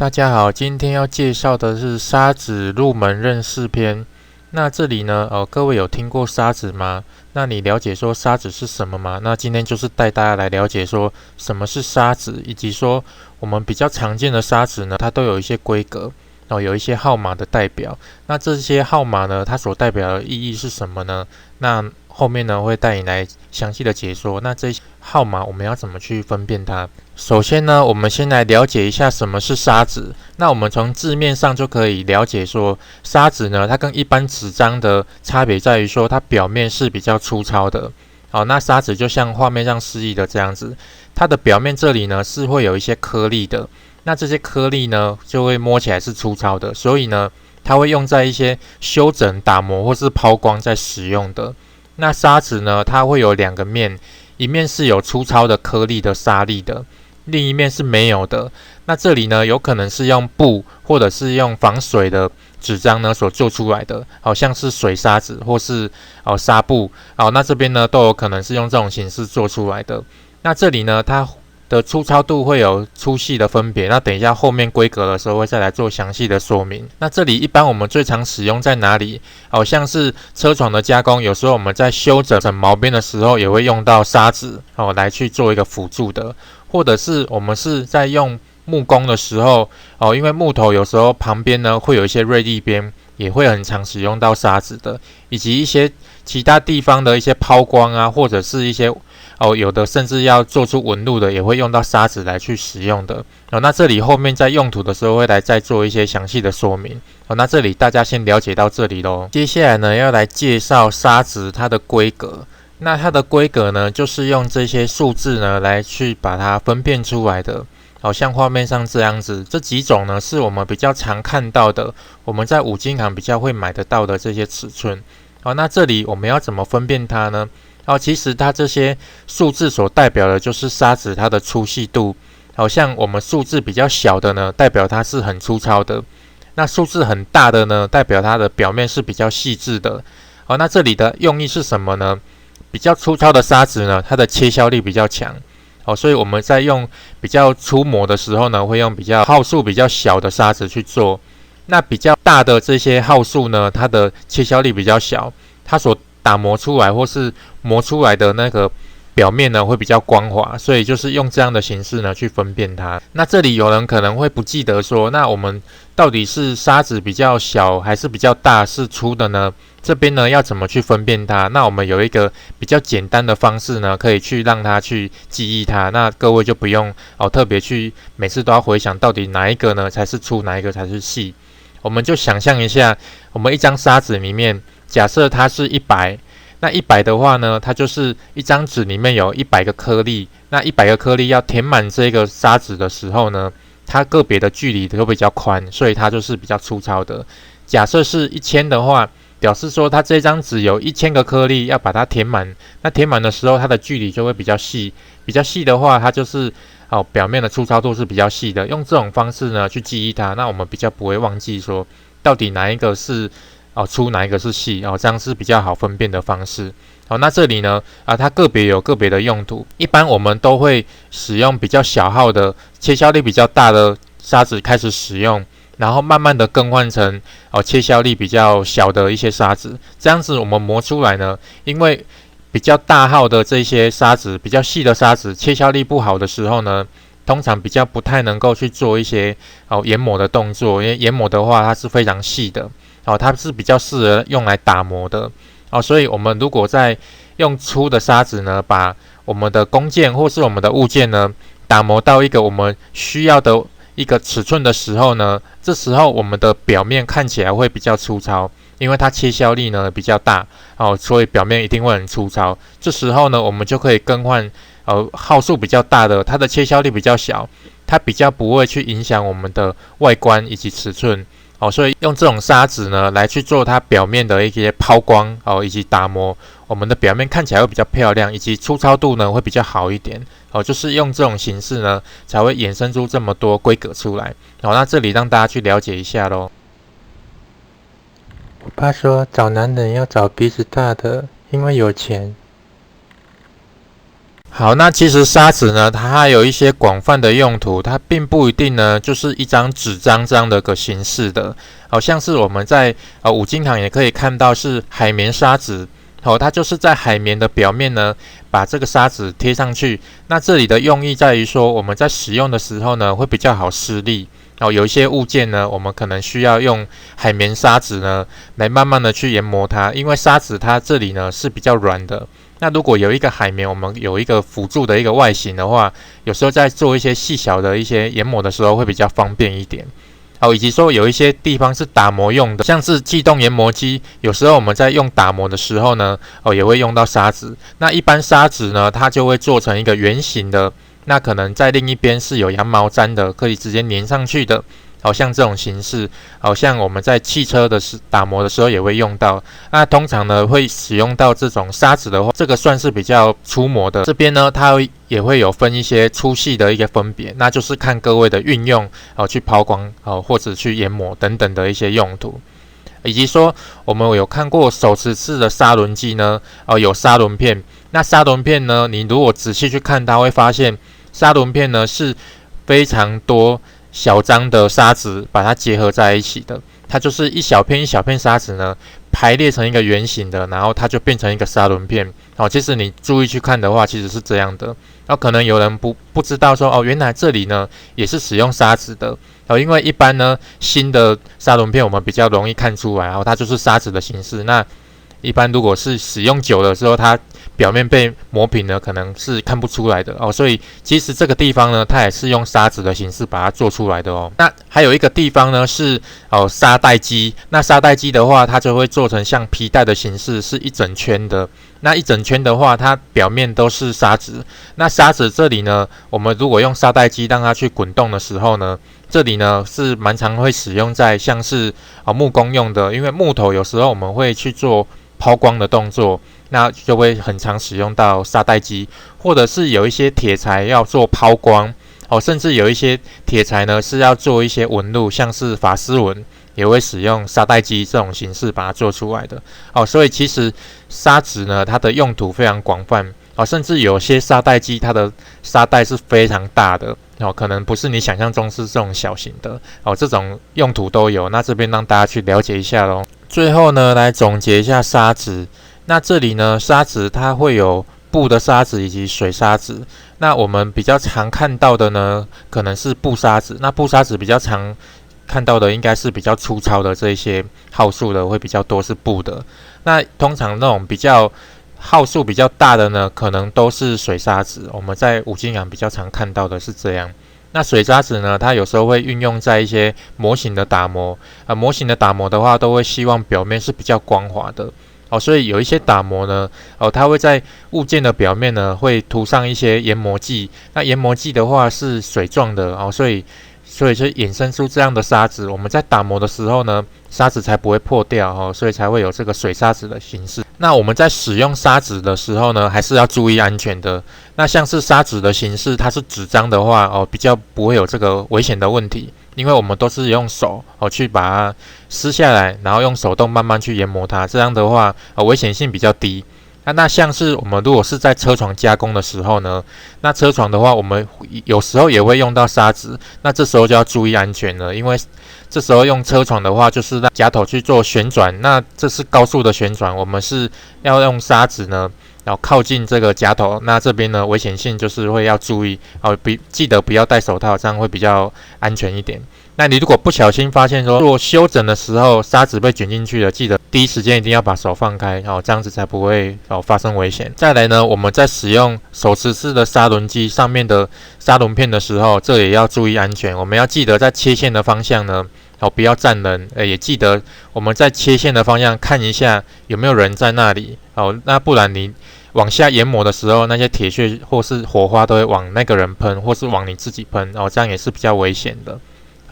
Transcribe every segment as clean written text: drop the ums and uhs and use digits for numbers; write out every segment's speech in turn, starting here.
大家好，今天要介绍的是砂纸入门认识篇。那这里呢，各位有听过砂纸吗？那你了解说砂纸是什么吗？那今天就是带大家来了解说什么是砂纸，以及说我们比较常见的砂纸呢，它都有一些规格，有一些号码的代表。那这些号码呢，它所代表的意义是什么呢？那后面呢会带你来详细的解说。那这些号码我们要怎么去分辨它？首先呢，我们先来了解一下什么是砂纸。那我们从字面上就可以了解说，砂纸呢，它跟一般纸张的差别在于说，它表面是比较粗糙的。好，那砂纸就像画面上示意的这样子，它的表面这里呢是会有一些颗粒的。那这些颗粒呢，就会摸起来是粗糙的，所以呢，它会用在一些修整、打磨或是抛光在使用的。那砂纸呢，它会有两个面，一面是有粗糙的颗粒的砂粒的，另一面是没有的。那这里呢，有可能是用布或者是用防水的纸张呢所做出来的，好像是水砂纸或是纱布，那这边呢都有可能是用这种形式做出来的。那这里呢，它的粗糙度会有粗细的分别，那等一下后面规格的时候会再来做详细的说明。那这里一般我们最常使用在哪里？好像是车床的加工，有时候我们在修整毛边的时候也会用到砂纸来去做一个辅助的，或者是我们是在用木工的时候因为木头有时候旁边呢会有一些锐利边，也会很常使用到砂纸的，以及一些其他地方的一些抛光啊，或者是一些有的甚至要做出纹路的，也会用到砂纸来去使用的。那这里后面在用途的时候会来再做一些详细的说明。那这里大家先了解到这里咯。接下来呢，要来介绍砂纸它的规格。那它的规格呢，就是用这些数字呢来去把它分辨出来的。好像画面上这样子，这几种呢是我们比较常看到的，我们在五金行比较会买得到的这些尺寸。那这里我们要怎么分辨它呢？其实它这些数字所代表的就是砂纸它的粗细度。好像我们数字比较小的呢，代表它是很粗糙的；那数字很大的呢，代表它的表面是比较细致的。那这里的用意是什么呢？比较粗糙的砂纸呢，它的切削力比较强。所以我们在用比较粗磨的时候呢，会用比较号数比较小的砂纸去做。那比较大的这些号数呢，它的切削力比较小，它所打磨出来或是磨出来的那个表面呢会比较光滑，所以就是用这样的形式呢去分辨它。那这里有人可能会不记得说，那我们到底是砂纸比较小还是比较大是粗的呢？这边呢要怎么去分辨它？那我们有一个比较简单的方式呢，可以去让它去记忆它。那各位就不用特别去每次都要回想到底哪一个呢才是粗，哪一个才是细。我们就想象一下，我们一张砂纸里面，假设它是100，那100的话呢，它就是一张纸里面有100个颗粒。那100个颗粒要填满这个砂纸的时候呢，它个别的距离都比较宽，所以它就是比较粗糙的。假设是1000的话，表示说它这张纸有1000个颗粒要把它填满。那填满的时候，它的距离就会比较细。比较细的话，它就是表面的粗糙度是比较细的。用这种方式呢去记忆它，那我们比较不会忘记说到底哪一个是粗，哪一个是细这样是比较好分辨的方式。那这里呢它个别有个别的用途。一般我们都会使用比较小号的、切削力比较大的砂纸开始使用，然后慢慢的更换成切削力比较小的一些砂纸。这样子我们磨出来呢，因为比较大号的这些砂纸、比较细的砂纸，切削力不好的时候呢，通常比较不太能够去做一些研磨的动作，因为研磨的话它是非常细的，它是比较适合用来打磨的。所以我们如果在用粗的砂纸呢，把我们的工件或是我们的物件呢，打磨到一个我们需要的一个尺寸的时候呢，这时候我们的表面看起来会比较粗糙，因为它切削力呢比较大，所以表面一定会很粗糙。这时候呢，我们就可以更换号数比较大的，它的切削力比较小，它比较不会去影响我们的外观以及尺寸。所以用这种砂纸呢来去做它表面的一些抛光以及打磨，我们的表面看起来会比较漂亮，以及粗糙度呢会比较好一点。就是用这种形式呢才会衍生出这么多规格出来。那这里让大家去了解一下咯。我爸说找男人要找鼻子大的，因为有钱。好，那其实砂纸呢，它还有一些广泛的用途，它并不一定呢就是一张纸张这样的个形式的，好像是我们在五金行也可以看到是海绵砂纸，好，它就是在海绵的表面呢把这个砂纸贴上去。那这里的用意在于说，我们在使用的时候呢会比较好施力。有一些物件呢，我们可能需要用海绵砂纸呢来慢慢的去研磨它，因为砂纸它这里呢是比较软的。那如果有一个海绵，我们有一个辅助的一个外形的话，有时候在做一些细小的一些研磨的时候会比较方便一点。以及说有一些地方是打磨用的，像是气动研磨机，有时候我们在用打磨的时候呢，也会用到砂纸。那一般砂纸呢，它就会做成一个圆形的，那可能在另一边是有羊毛毡的，可以直接粘上去的。好像这种形式，好像我们在汽车的打磨的时候也会用到。那通常呢会使用到这种砂纸的话，这个算是比较粗磨的。这边呢它也会有分一些粗细的一个分别，那就是看各位的运用去抛光或者去研磨等等的一些用途。以及说我们有看过手持式的砂轮机呢，有砂轮片。那砂轮片呢，你如果仔细去看它，会发现砂轮片呢是非常多小张的砂纸把它结合在一起的，它就是一小片一小片砂纸呢排列成一个圆形的，然后它就变成一个砂轮片。其实你注意去看的话，其实是这样的。可能有人不知道说，原来这里呢也是使用砂纸的。因为一般呢新的砂轮片我们比较容易看出来，它就是砂纸的形式。那一般如果是使用久的时候，它表面被磨平了，可能是看不出来的所以其实这个地方呢，它也是用砂纸的形式把它做出来的那还有一个地方呢是砂带机。那砂带机的话，它就会做成像皮带的形式，是一整圈的。那一整圈的话，它表面都是砂纸。那砂纸这里呢，我们如果用砂带机让它去滚动的时候呢，这里呢是蛮常会使用在像是木工用的，因为木头有时候我们会去做抛光的动作，那就会很常使用到砂带机，或者是有一些铁材要做抛光甚至有一些铁材呢是要做一些纹路，像是法丝纹，也会使用砂带机这种形式把它做出来的所以其实砂纸呢，它的用途非常广泛甚至有些砂带机它的砂带是非常大的可能不是你想象中是这种小型的这种用途都有。那这边让大家去了解一下咯。最后呢，来总结一下砂纸。那这里呢，砂纸它会有布的砂纸以及水砂纸。那我们比较常看到的呢，可能是布砂纸。那布砂纸比较常看到的应该是比较粗糙的这一些号数的会比较多是布的。那通常那种比较号数比较大的呢，可能都是水砂纸。我们在五金行比较常看到的是这样。那水砂纸呢，它有时候会运用在一些模型的打磨模型的打磨的话，都会希望表面是比较光滑的所以有一些打磨呢它会在物件的表面呢会涂上一些研磨剂。那研磨剂的话是水状的所以就衍生出这样的砂纸。我们在打磨的时候呢，砂纸才不会破掉所以才会有这个水砂纸的形式。那我们在使用砂纸的时候呢，还是要注意安全的。那像是砂纸的形式，它是纸张的话比较不会有这个危险的问题，因为我们都是用手去把它撕下来，然后用手动慢慢去研磨它，这样的话危险性比较低。那像是我们如果是在车床加工的时候呢，那车床的话，我们有时候也会用到砂纸，那这时候就要注意安全了，因为这时候用车床的话，就是让夹头去做旋转，那这是高速的旋转，我们是要用砂纸呢，然后靠近这个夹头，那这边呢危险性就是会要注意记得不要戴手套，这样会比较安全一点。那你如果不小心发现说做修整的时候砂纸被卷进去了，记得第一时间一定要把手放开这样子才不会发生危险。再来呢，我们在使用手持式的砂轮机上面的砂轮片的时候，这也要注意安全。我们要记得在切线的方向呢不要站人，也记得我们在切线的方向看一下有没有人在那里那不然你往下研磨的时候，那些铁屑或是火花都会往那个人喷，或是往你自己喷这样也是比较危险的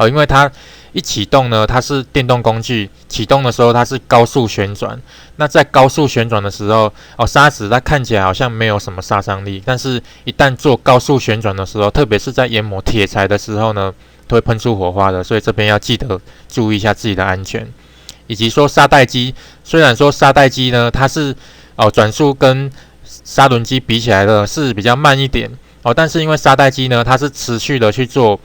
因为它一启动呢，它是电动工具，启动的时候它是高速旋转。那在高速旋转的时候砂纸它看起来好像没有什么杀伤力，但是一旦做高速旋转的时候，特别是在研磨铁材的时候呢，都会喷出火花的，所以这边要记得注意一下自己的安全。以及说砂带机，虽然说砂带机呢它是转速跟砂轮机比起来的是比较慢一点哦，但是因为砂带机呢，它是持续的去做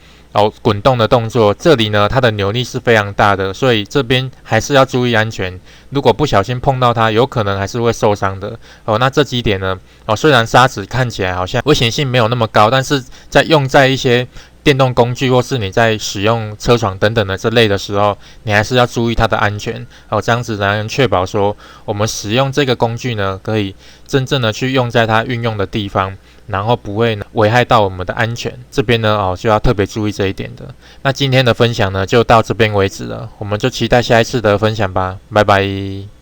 滚动的动作，这里呢它的扭力是非常大的，所以这边还是要注意安全。如果不小心碰到它，有可能还是会受伤的哦。那这几点呢，虽然砂纸看起来好像危险性没有那么高，但是用在一些电动工具或是你在使用车床等等的这类的时候，你还是要注意它的安全哦，这样子才能确保说我们使用这个工具呢，可以真正的去用在它运用的地方。然后不会危害到我们的安全，这边呢就要特别注意这一点的。那今天的分享呢就到这边为止了，我们就期待下一次的分享吧，拜拜。